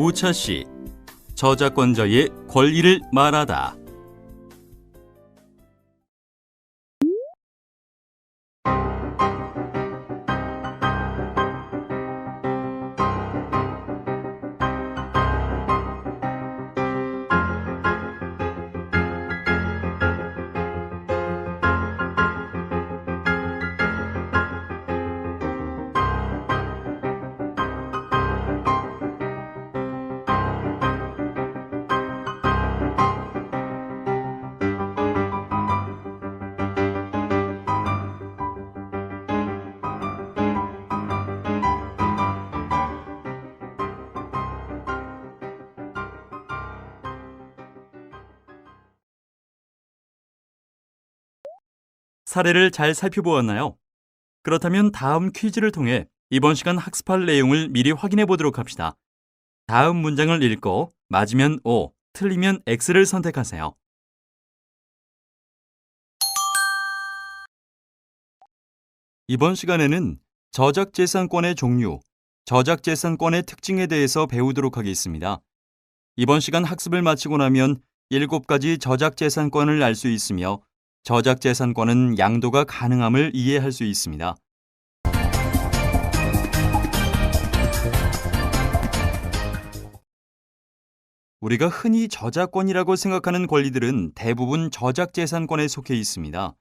우차시 저작권자의 권리를 말하다. 사례를 잘 살펴보았나요? 그렇다면 다음 퀴즈를 통해 이번 시간 학습할 내용을 미리 확인해 보도록 합시다. 다음 문장을 읽고 맞으면 O, 틀리면 X를 선택하세요. 이번 시간에는 저작재산권의 종류, 저작재산권의 특징에 대해서 배우도록 하겠습니다. 이번 시간 학습을 마치고 나면 7가지 저작재산권을 알 수 있으며 저작재산권은 양도가 가능함을 이해할 수 있습니다. 우리가 흔히 저작권이라고 생각하는 권리들은 대부분 저작재산권에 속해 있습니다.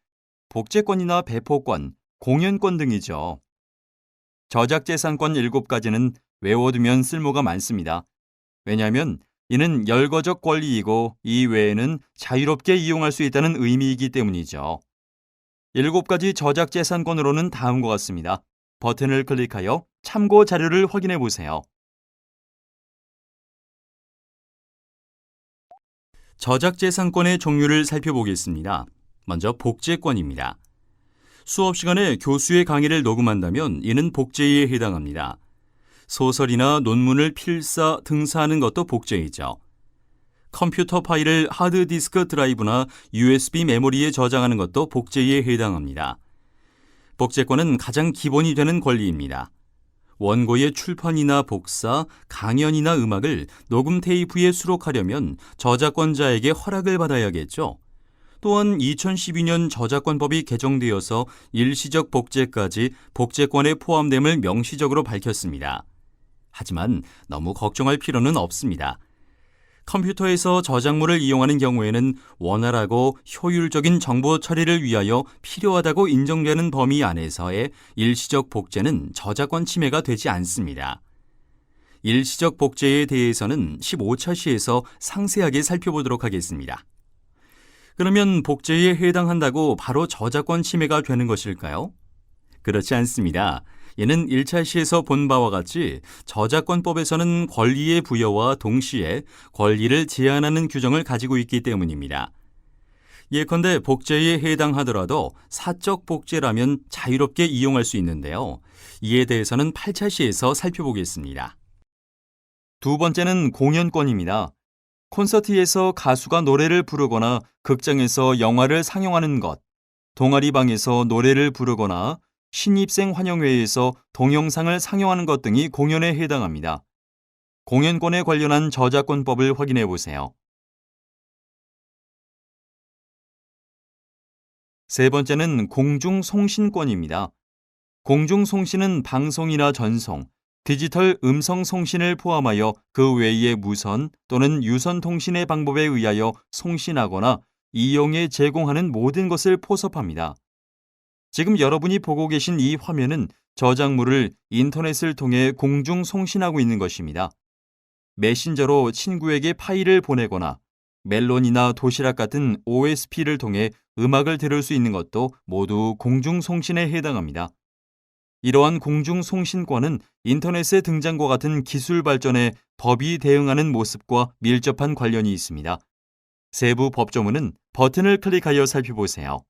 복제권이나 배포권, 공연권 등이죠. 저작재산권 7가지는 외워두면 쓸모가 많습니다. 왜냐하면 이는 열거적 권리이고 이 외에는 자유롭게 이용할 수 있다는 의미이기 때문이죠. 7가지 저작재산권으로는 다음과 같습니다. 버튼을 클릭하여 참고 자료를 확인해 보세요. 저작재산권의 종류를 살펴보겠습니다. 먼저 복제권입니다. 수업 시간에 교수의 강의를 녹음한다면 이는 복제에 해당합니다. 소설이나 논문을 필사, 등사하는 것도 복제이죠. 컴퓨터 파일을 하드디스크 드라이브나 USB 메모리에 저장하는 것도 복제에 해당합니다. 복제권은 가장 기본이 되는 권리입니다. 원고의 출판이나 복사, 강연이나 음악을 녹음 테이프에 수록하려면 저작권자에게 허락을 받아야겠죠. 또한 2012년 저작권법이 개정되어서 일시적 복제까지 복제권에 포함됨을 명시적으로 밝혔습니다. 하지만 너무 걱정할 필요는 없습니다. 컴퓨터에서 저작물을 이용하는 경우에는 원활하고 효율적인 정보 처리를 위하여 필요하다고 인정되는 범위 안에서의 일시적 복제는 저작권 침해가 되지 않습니다. 일시적 복제에 대해서는 15차 시에서 상세하게 살펴보도록 하겠습니다. 그러면 복제에 해당한다고 바로 저작권 침해가 되는 것일까요? 그렇지 않습니다. 이는 1차 시에서 본 바와 같이 저작권법에서는 권리의 부여와 동시에 권리를 제한하는 규정을 가지고 있기 때문입니다. 예컨대 복제에 해당하더라도 사적 복제라면 자유롭게 이용할 수 있는데요. 이에 대해서는 8차 시에서 살펴보겠습니다. 두 번째는 공연권입니다. 콘서트에서 가수가 노래를 부르거나 극장에서 영화를 상영하는 것, 동아리방에서 노래를 부르거나 신입생 환영회에서 동영상을 상영하는 것 등이 공연에 해당합니다. 공연권에 관련한 저작권법을 확인해 보세요. 세 번째는 공중송신권입니다. 공중송신은 방송이나 전송, 디지털 음성 송신을 포함하여 그 외의 무선 또는 유선 통신의 방법에 의하여 송신하거나 이용에 제공하는 모든 것을 포섭합니다. 지금 여러분이 보고 계신 이 화면은 저작물을 인터넷을 통해 공중 송신하고 있는 것입니다. 메신저로 친구에게 파일을 보내거나 멜론이나 도시락 같은 OSP를 통해 음악을 들을 수 있는 것도 모두 공중 송신에 해당합니다. 이러한 공중 송신권은 인터넷의 등장과 같은 기술 발전에 법이 대응하는 모습과 밀접한 관련이 있습니다. 세부 법조문은 버튼을 클릭하여 살펴보세요.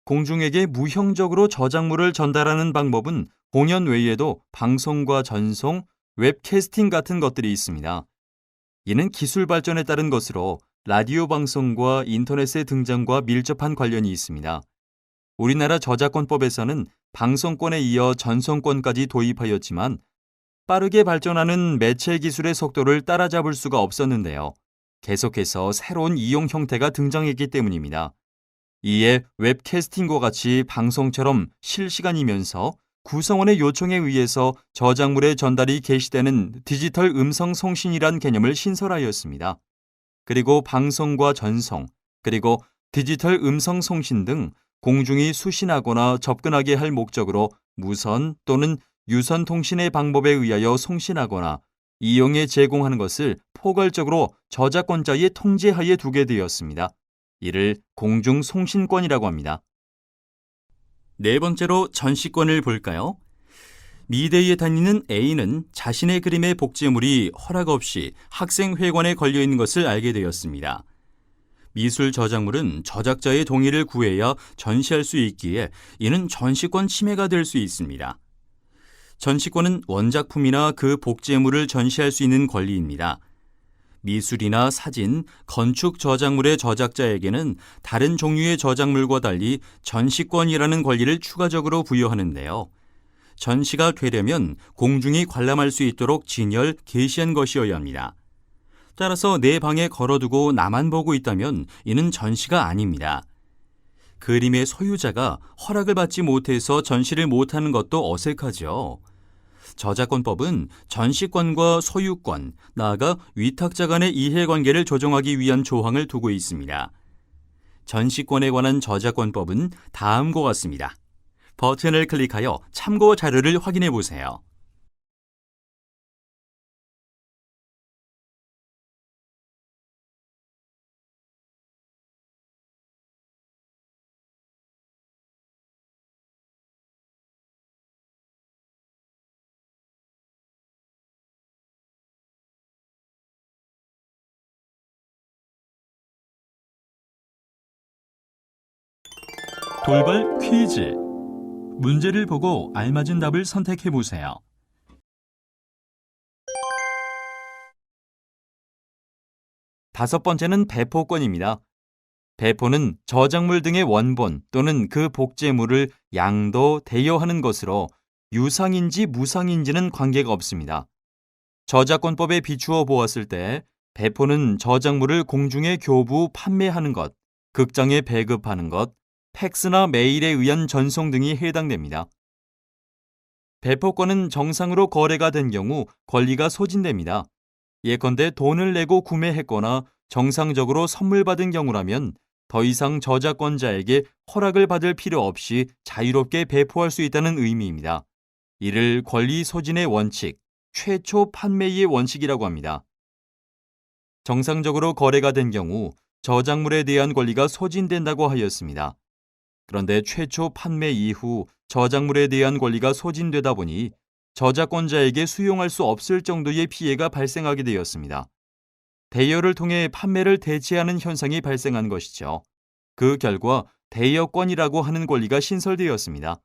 공중에게 무형적으로 저작물을 전달하는 방법은 공연 외에도 방송과 전송, 웹캐스팅 같은 것들이 있습니다. 이는 기술 발전에 따른 것으로 라디오 방송과 인터넷의 등장과 밀접한 관련이 있습니다. 우리나라 저작권법에서는 방송권에 이어 전송권까지 도입하였지만 빠르게 발전하는 매체 기술의 속도를 따라잡을 수가 없었는데요. 계속해서 새로운 이용 형태가 등장했기 때문입니다. 이에 웹캐스팅과 같이 방송처럼 실시간이면서 구성원의 요청에 의해서 저작물의 전달이 개시되는 디지털 음성 송신이란 개념을 신설하였습니다. 그리고 방송과 전송, 그리고 디지털 음성 송신 등 공중이 수신하거나 접근하게 할 목적으로 무선 또는 유선 통신의 방법에 의하여 송신하거나 이용에 제공하는 것을 포괄적으로 저작권자의 통제하에 두게 되었습니다. 이를 공중송신권이라고 합니다. 네 번째로 전시권을 볼까요? 미대에 다니는 A는 자신의 그림의 복제물이 허락 없이 학생회관에 걸려 있는 것을 알게 되었습니다. 미술 저작물은 저작자의 동의를 구해야 전시할 수 있기에 이는 전시권 침해가 될 수 있습니다. 전시권은 원작품이나 그 복제물을 전시할 수 있는 권리입니다. 미술이나 사진, 건축 저작물의 저작자에게는 다른 종류의 저작물과 달리 전시권이라는 권리를 추가적으로 부여하는데요. 전시가 되려면 공중이 관람할 수 있도록 진열, 게시한 것이어야 합니다. 따라서 내 방에 걸어두고 나만 보고 있다면 이는 전시가 아닙니다. 그림의 소유자가 허락을 받지 못해서 전시를 못하는 것도 어색하죠. 저작권법은 전시권과 소유권, 나아가 위탁자 간의 이해관계를 조정하기 위한 조항을 두고 있습니다. 전시권에 관한 저작권법은 다음과 같습니다. 버튼을 클릭하여 참고 자료를 확인해 보세요. 돌발 퀴즈. 문제를 보고 알맞은 답을 선택해 보세요. 다섯 번째는 배포권입니다. 배포는 저작물 등의 원본 또는 그 복제물을 양도, 대여하는 것으로 유상인지 무상인지는 관계가 없습니다. 저작권법에 비추어 보았을 때 배포는 저작물을 공중에 교부, 판매하는 것, 극장에 배급하는 것, 팩스나 메일에 의한 전송 등이 해당됩니다. 배포권은 정상으로 거래가 된 경우 권리가 소진됩니다. 예컨대 돈을 내고 구매했거나 정상적으로 선물 받은 경우라면 더 이상 저작권자에게 허락을 받을 필요 없이 자유롭게 배포할 수 있다는 의미입니다. 이를 권리 소진의 원칙, 최초 판매의 원칙이라고 합니다. 정상적으로 거래가 된 경우 저작물에 대한 권리가 소진된다고 하였습니다. 그런데 최초 판매 이후 저작물에 대한 권리가 소진되다 보니 저작권자에게 수용할 수 없을 정도의 피해가 발생하게 되었습니다. 대여를 통해 판매를 대체하는 현상이 발생한 것이죠. 그 결과 대여권이라고 하는 권리가 신설되었습니다.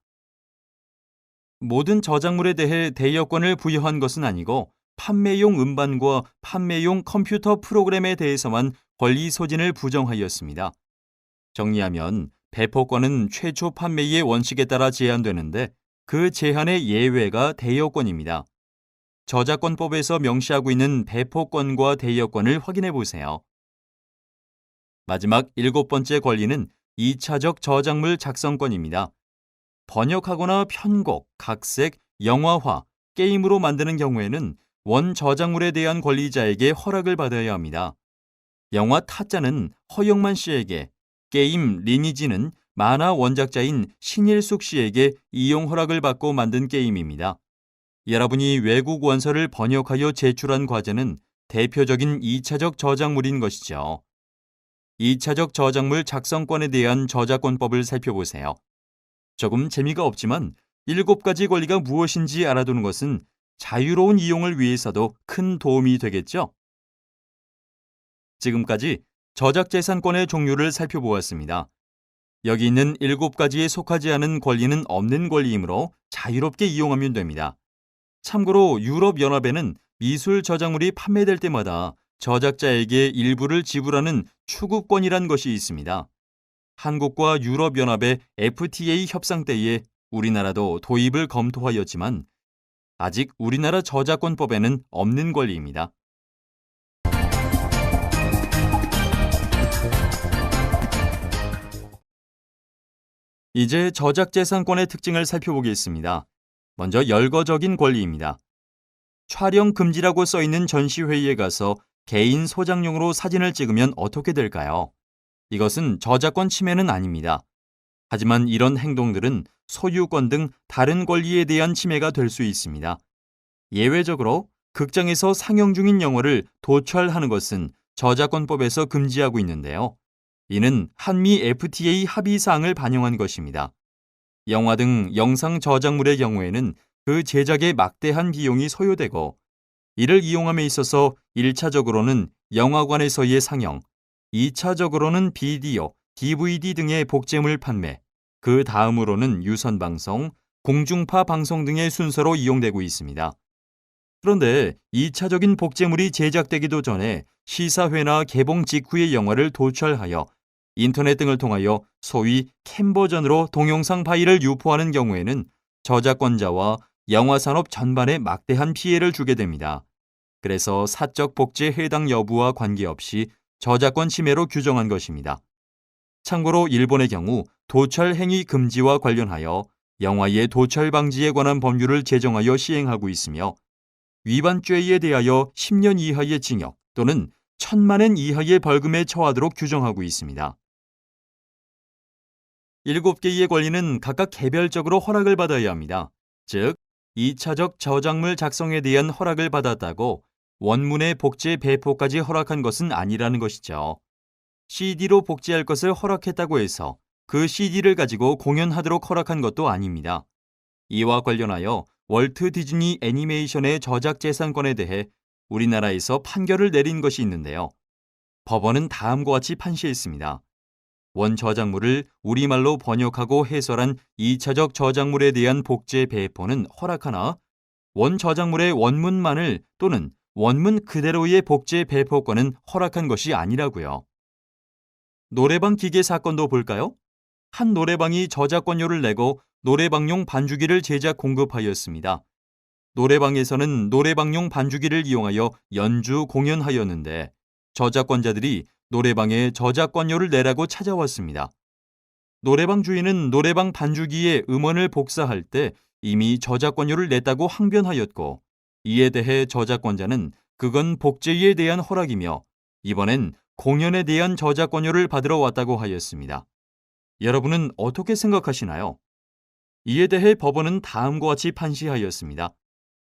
모든 저작물에 대해 대여권을 부여한 것은 아니고 판매용 음반과 판매용 컴퓨터 프로그램에 대해서만 권리 소진을 부정하였습니다. 정리하면 배포권은 최초 판매의 원칙에 따라 제한되는데 그 제한의 예외가 대여권입니다. 저작권법에서 명시하고 있는 배포권과 대여권을 확인해 보세요. 마지막 일곱 번째 권리는 2차적 저작물 작성권입니다. 번역하거나 편곡, 각색, 영화화, 게임으로 만드는 경우에는 원 저작물에 대한 권리자에게 허락을 받아야 합니다. 영화 타짜는 허영만 씨에게, 게임 리니지는 만화 원작자인 신일숙 씨에게 이용 허락을 받고 만든 게임입니다. 여러분이 외국 원서를 번역하여 제출한 과제는 대표적인 2차적 저작물인 것이죠. 2차적 저작물 작성권에 대한 저작권법을 살펴보세요. 조금 재미가 없지만 7가지 권리가 무엇인지 알아두는 것은 자유로운 이용을 위해서도 큰 도움이 되겠죠? 지금까지 저작재산권의 종류를 살펴보았습니다. 여기 있는 7가지에 속하지 않은 권리는 없는 권리이므로 자유롭게 이용하면 됩니다. 참고로 유럽연합에는 미술 저작물이 판매될 때마다 저작자에게 일부를 지불하는 추구권이란 것이 있습니다. 한국과 유럽연합의 FTA 협상 때에 우리나라도 도입을 검토하였지만 아직 우리나라 저작권법에는 없는 권리입니다. 이제 저작재산권의 특징을 살펴보겠습니다. 먼저 열거적인 권리입니다. 촬영 금지라고 써 있는 전시회의에 가서 개인 소장용으로 사진을 찍으면 어떻게 될까요? 이것은 저작권 침해는 아닙니다. 하지만 이런 행동들은 소유권 등 다른 권리에 대한 침해가 될 수 있습니다. 예외적으로 극장에서 상영 중인 영화를 도촬하는 것은 저작권법에서 금지하고 있는데요. 이는 한미 FTA 합의 사항을 반영한 것입니다. 영화 등 영상 저작물의 경우에는 그 제작에 막대한 비용이 소요되고 이를 이용함에 있어서 1차적으로는 영화관에서의 상영, 2차적으로는 비디오, DVD 등의 복제물 판매, 그 다음으로는 유선방송, 공중파 방송 등의 순서로 이용되고 있습니다. 그런데 2차적인 복제물이 제작되기도 전에 시사회나 개봉 직후의 영화를 도촬하여 인터넷 등을 통하여 소위 캠버전으로 동영상 파일을 유포하는 경우에는 저작권자와 영화산업 전반에 막대한 피해를 주게 됩니다. 그래서 사적 복제 해당 여부와 관계없이 저작권 침해로 규정한 것입니다. 참고로 일본의 경우 도촬 행위 금지와 관련하여 영화의 도촬 방지에 관한 법률을 제정하여 시행하고 있으며 위반죄에 대하여 10년 이하의 징역 또는 1,000만 엔 이하의 벌금에 처하도록 규정하고 있습니다. 7개의 권리는 각각 개별적으로 허락을 받아야 합니다. 즉, 2차적 저작물 작성에 대한 허락을 받았다고 원문의 복제 배포까지 허락한 것은 아니라는 것이죠. CD로 복제할 것을 허락했다고 해서 그 CD를 가지고 공연하도록 허락한 것도 아닙니다. 이와 관련하여 월트 디즈니 애니메이션의 저작재산권에 대해 우리나라에서 판결을 내린 것이 있는데요. 법원은 다음과 같이 판시했습니다. 원 저작물을 우리말로 번역하고 해설한 2차적 저작물에 대한 복제 배포는 허락하나 원 저작물의 원문만을 또는 원문 그대로의 복제 배포권은 허락한 것이 아니라고요. 노래방 기계 사건도 볼까요? 한 노래방이 저작권료를 내고 노래방용 반주기를 제작 공급하였습니다. 노래방에서는 노래방용 반주기를 이용하여 연주 공연하였는데 저작권자들이 노래방에 저작권료를 내라고 찾아왔습니다. 노래방 주인은 노래방 반주기에 음원을 복사할 때 이미 저작권료를 냈다고 항변하였고 이에 대해 저작권자는 그건 복제에 대한 허락이며 이번엔 공연에 대한 저작권료를 받으러 왔다고 하였습니다. 여러분은 어떻게 생각하시나요? 이에 대해 법원은 다음과 같이 판시하였습니다.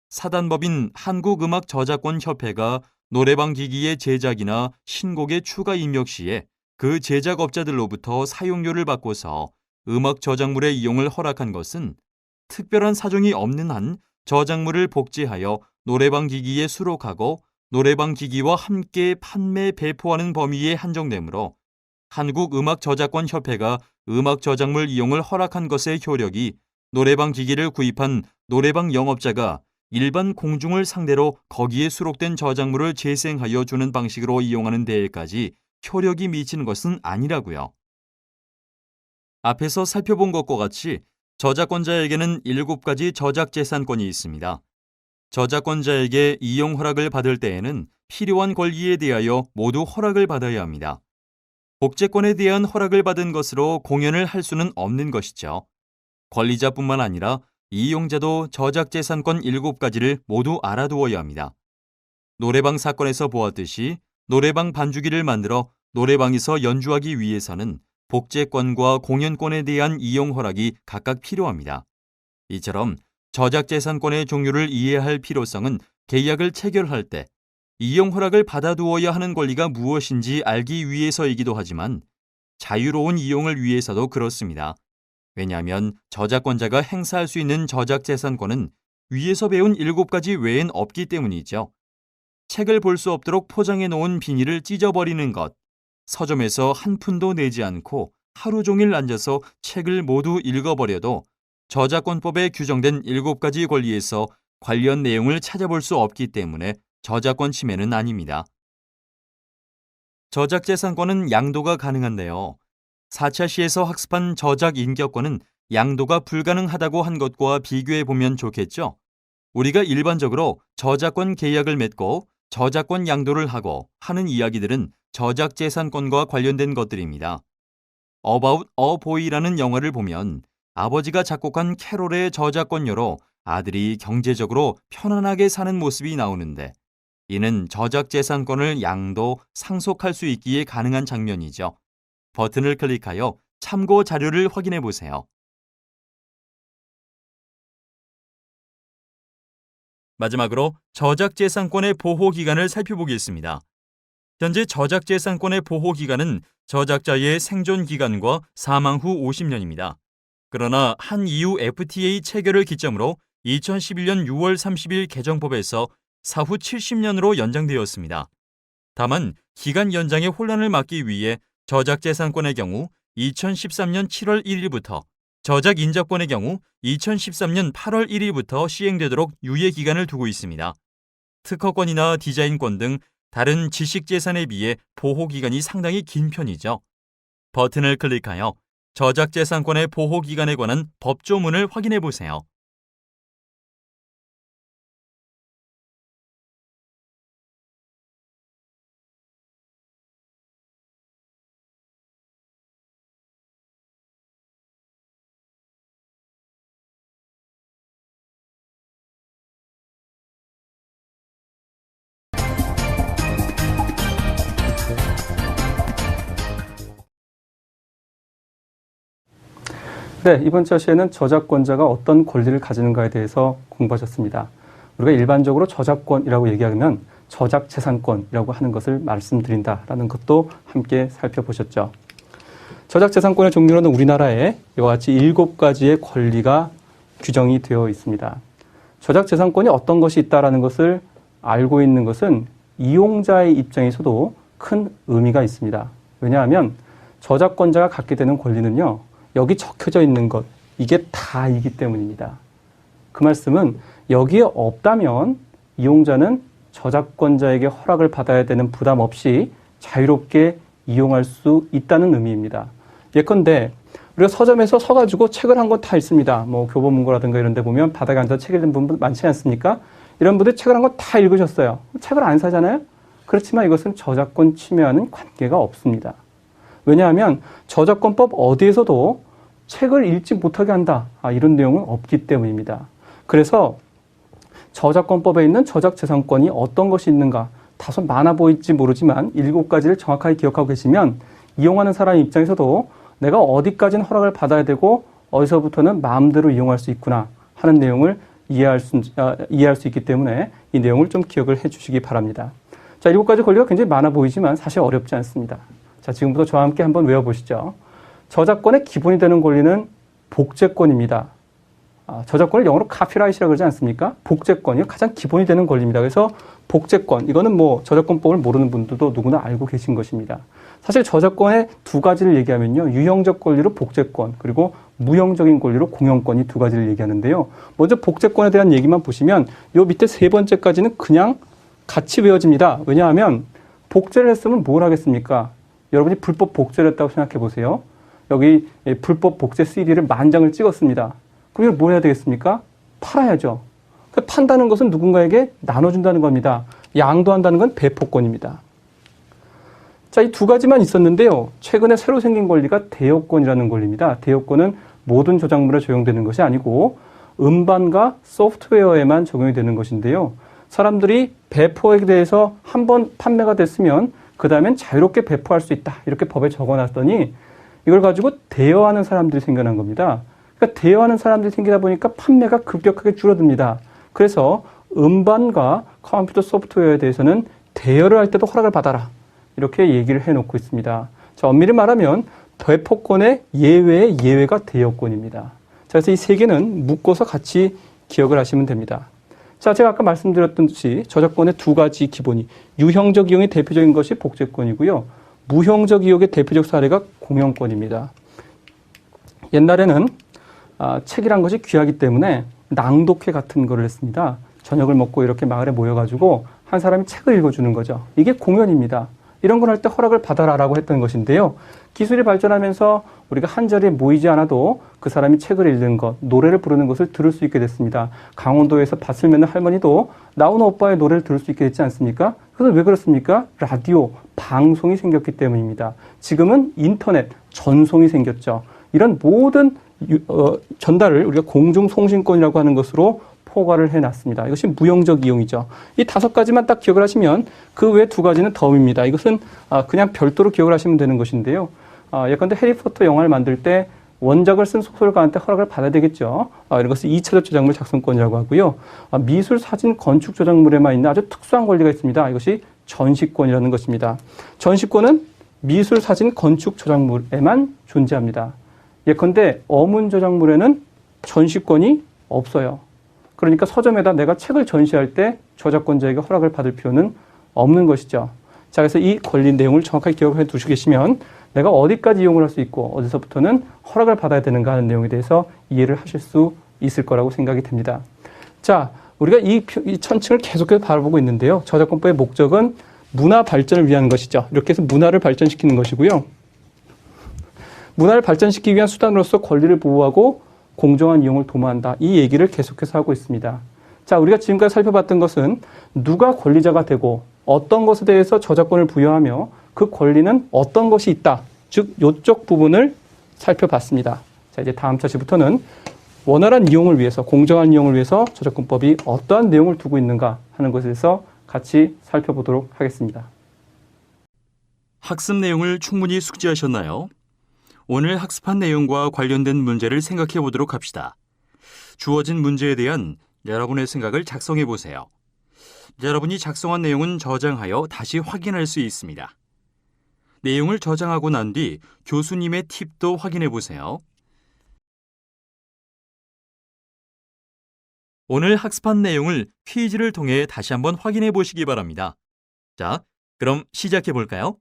사단법인 한국음악저작권협회가 노래방 기기의 제작이나 신곡의 추가 입력 시에 그 제작업자들로부터 사용료를 받고서 음악 저작물의 이용을 허락한 것은 특별한 사정이 없는 한 저작물을 복제하여 노래방 기기에 수록하고 노래방 기기와 함께 판매, 배포하는 범위에 한정되므로 한국음악저작권협회가 음악 저작물 이용을 허락한 것의 효력이 노래방 기기를 구입한 노래방 영업자가 일반 공중을 상대로 거기에 수록된 저작물을 재생하여 주는 방식으로 이용하는 데에까지 효력이 미치는 것은 아니라고요. 앞에서 살펴본 것과 같이 저작권자에게는 7가지 저작재산권이 있습니다. 저작권자에게 이용 허락을 받을 때에는 필요한 권리에 대하여 모두 허락을 받아야 합니다. 복제권에 대한 허락을 받은 것으로 공연을 할 수는 없는 것이죠. 권리자뿐만 아니라 이용자도 저작재산권 7가지를 모두 알아두어야 합니다. 노래방 사건에서 보았듯이 노래방 반주기를 만들어 노래방에서 연주하기 위해서는 복제권과 공연권에 대한 이용 허락이 각각 필요합니다. 이처럼 저작재산권의 종류를 이해할 필요성은 계약을 체결할 때 이용 허락을 받아두어야 하는 권리가 무엇인지 알기 위해서이기도 하지만 자유로운 이용을 위해서도 그렇습니다. 왜냐하면 저작권자가 행사할 수 있는 저작재산권은 위에서 배운 7가지 외엔 없기 때문이죠. 책을 볼 수 없도록 포장해 놓은 비닐을 찢어버리는 것, 서점에서 한 푼도 내지 않고 하루 종일 앉아서 책을 모두 읽어버려도 저작권법에 규정된 7가지 권리에서 관련 내용을 찾아볼 수 없기 때문에 저작권 침해는 아닙니다. 저작재산권은 양도가 가능한데요. 4차 시에서 학습한 저작 인격권은 양도가 불가능하다고 한 것과 비교해 보면 좋겠죠. 우리가 일반적으로 저작권 계약을 맺고 저작권 양도를 하고 하는 이야기들은 저작재산권과 관련된 것들입니다. About a Boy라는 영화를 보면 아버지가 작곡한 캐롤의 저작권료로 아들이 경제적으로 편안하게 사는 모습이 나오는데 이는 저작재산권을 양도, 상속할 수 있기에 가능한 장면이죠. 버튼을 클릭하여 참고 자료를 확인해 보세요. 마지막으로 저작재산권의 보호기간을 살펴보겠습니다. 현재 저작재산권의 보호기간은 저작자의 생존기간과 사망 후 50년입니다. 그러나 한 EU FTA 체결을 기점으로 2011년 6월 30일 개정법에서 사후 70년으로 연장되었습니다. 다만 기간 연장의 혼란을 막기 위해 저작재산권의 경우 2013년 7월 1일부터 저작인접권의 경우 2013년 8월 1일부터 시행되도록 유예 기간을 두고 있습니다. 특허권이나 디자인권 등 다른 지식재산에 비해 보호기간이 상당히 긴 편이죠. 버튼을 클릭하여 저작재산권의 보호기간에 관한 법조문을 확인해 보세요. 네, 이번 시에는 저작권자가 어떤 권리를 가지는가에 대해서 공부하셨습니다. 우리가 일반적으로 저작권이라고 얘기하면 저작재산권이라고 하는 것을 말씀드린다라는 것도 함께 살펴보셨죠. 저작재산권의 종류로는 우리나라에 이와 같이 7가지의 권리가 규정이 되어 있습니다. 저작재산권이 어떤 것이 있다는 것을 알고 있는 것은 이용자의 입장에서도 큰 의미가 있습니다. 왜냐하면 저작권자가 갖게 되는 권리는요, 여기 적혀져 있는 것, 이게 다이기 때문입니다. 그 말씀은 여기에 없다면 이용자는 저작권자에게 허락을 받아야 되는 부담 없이 자유롭게 이용할 수 있다는 의미입니다. 예컨대 우리가 서점에서 서가지고 책을 한 권 다 읽습니다. 뭐 교보문고라든가 이런 데 보면 바닥에 앉아서 책 읽는 분들 많지 않습니까? 이런 분들 책을 한 권 다 읽으셨어요. 책을 안 사잖아요? 그렇지만 이것은 저작권 침해와는 관계가 없습니다. 왜냐하면 저작권법 어디에서도 책을 읽지 못하게 한다, 이런 내용은 없기 때문입니다. 그래서 저작권법에 있는 저작재산권이 어떤 것이 있는가, 다소 많아 보일지 모르지만 7가지를 정확하게 기억하고 계시면 이용하는 사람 입장에서도 내가 어디까지는 허락을 받아야 되고 어디서부터는 마음대로 이용할 수 있구나 하는 내용을 이해할 수 있기 때문에 이 내용을 좀 기억을 해 주시기 바랍니다. 자, 7가지 권리가 굉장히 많아 보이지만 사실 어렵지 않습니다. 자, 지금부터 저와 함께 한번 외워보시죠. 저작권의 기본이 되는 권리는 복제권입니다. 저작권을 영어로 카피라이트라고 그러지 않습니까? 복제권이 가장 기본이 되는 권리입니다. 그래서 복제권, 이거는 뭐 저작권법을 모르는 분들도 누구나 알고 계신 것입니다. 사실 저작권의 2가지를 얘기하면요, 유형적 권리로 복제권, 그리고 무형적인 권리로 공용권이 2가지를 얘기하는데요. 먼저 복제권에 대한 얘기만 보시면 요 밑에 3번째까지는 그냥 같이 외워집니다. 왜냐하면 복제를 했으면 뭘 하겠습니까? 여러분이 불법 복제를 했다고 생각해 보세요. 여기 불법 복제 CD를 10,000장을 찍었습니다. 그럼 이걸 뭐 해야 되겠습니까? 팔아야죠. 판다는 것은 누군가에게 나눠준다는 겁니다. 양도한다는 건 배포권입니다. 자, 이 2가지만 있었는데요. 최근에 새로 생긴 권리가 대여권이라는 권리입니다. 대여권은 모든 저작물에 적용되는 것이 아니고 음반과 소프트웨어에만 적용이 되는 것인데요. 사람들이 배포에 대해서 한번 판매가 됐으면 그 다음엔 자유롭게 배포할 수 있다, 이렇게 법에 적어놨더니 이걸 가지고 대여하는 사람들이 생겨난 겁니다. 그러니까 대여하는 사람들이 생기다 보니까 판매가 급격하게 줄어듭니다. 그래서 음반과 컴퓨터 소프트웨어에 대해서는 대여를 할 때도 허락을 받아라, 이렇게 얘기를 해놓고 있습니다. 자, 엄밀히 말하면 배포권의 예외의 예외가 대여권입니다. 자, 그래서 이 3개는 묶어서 같이 기억을 하시면 됩니다. 자, 제가 아까 말씀드렸던 듯이 저작권의 2가지 기본이, 유형적 이용의 대표적인 것이 복제권이고요. 무형적 이용의 대표적 사례가 공용권입니다. 옛날에는 책이란 것이 귀하기 때문에 낭독회 같은 거를 했습니다. 저녁을 먹고 이렇게 마을에 모여가지고 한 사람이 책을 읽어주는 거죠. 이게 공연입니다. 이런 걸 할 때 허락을 받아라라고 했던 것인데요. 기술이 발전하면서 우리가 한 자리에 모이지 않아도 그 사람이 책을 읽는 것, 노래를 부르는 것을 들을 수 있게 됐습니다. 강원도에서 밭을 맺는 할머니도 나훈아 오빠의 노래를 들을 수 있게 됐지 않습니까? 그것은 왜 그렇습니까? 라디오, 방송이 생겼기 때문입니다. 지금은 인터넷, 전송이 생겼죠. 이런 모든 전달을 우리가 공중송신권이라고 하는 것으로 포괄을 해놨습니다. 이것이 무형적 이용이죠. 이 5가지만 딱 기억을 하시면 그 외 2가지는 덤입니다. 이것은 그냥 별도로 기억을 하시면 되는 것인데요. 예컨대 해리포터 영화를 만들 때 원작을 쓴 소설가한테 허락을 받아야 되겠죠. 이런 것을 2차적 저작물 작성권이라고 하고요. 미술, 사진, 건축 저작물에만 있는 아주 특수한 권리가 있습니다. 이것이 전시권이라는 것입니다. 전시권은 미술, 사진, 건축 저작물에만 존재합니다. 예컨대 어문 저작물에는 전시권이 없어요. 그러니까 서점에다 내가 책을 전시할 때 저작권자에게 허락을 받을 필요는 없는 것이죠. 자, 그래서 이 권리 내용을 정확하게 기억해 두시고 계시면 내가 어디까지 이용을 할 수 있고 어디서부터는 허락을 받아야 되는가 하는 내용에 대해서 이해를 하실 수 있을 거라고 생각이 됩니다. 자, 우리가 이 천층을 계속해서 바라보고 있는데요. 저작권법의 목적은 문화 발전을 위한 것이죠. 이렇게 해서 문화를 발전시키는 것이고요. 문화를 발전시키기 위한 수단으로서 권리를 보호하고 공정한 이용을 도모한다. 이 얘기를 계속해서 하고 있습니다. 자, 우리가 지금까지 살펴봤던 것은 누가 권리자가 되고 어떤 것에 대해서 저작권을 부여하며 그 권리는 어떤 것이 있다. 즉, 이쪽 부분을 살펴봤습니다. 자, 이제 다음 차시부터는 원활한 이용을 위해서, 공정한 이용을 위해서 저작권법이 어떠한 내용을 두고 있는가 하는 것에 대해서 같이 살펴보도록 하겠습니다. 학습 내용을 충분히 숙지하셨나요? 오늘 학습한 내용과 관련된 문제를 생각해 보도록 합시다. 주어진 문제에 대한 여러분의 생각을 작성해 보세요. 여러분이 작성한 내용은 저장하여 다시 확인할 수 있습니다. 내용을 저장하고 난 뒤 교수님의 팁도 확인해 보세요. 오늘 학습한 내용을 퀴즈를 통해 다시 한번 확인해 보시기 바랍니다. 자, 그럼 시작해 볼까요?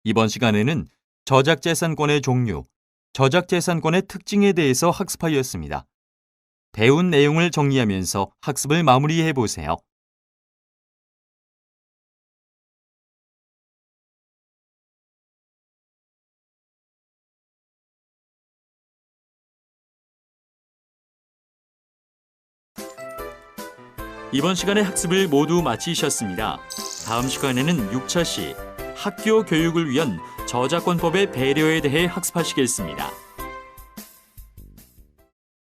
이번 시간에는 저작재산권의 종류, 저작재산권의 특징에 대해서 학습하였습니다. 배운 내용을 정리하면서 학습을 마무리해 보세요. 이번 시간의 학습을 모두 마치셨습니다. 다음 시간에는 6차 시 학교 교육을 위한 저작권법의 배려에 대해 학습하시겠습니다.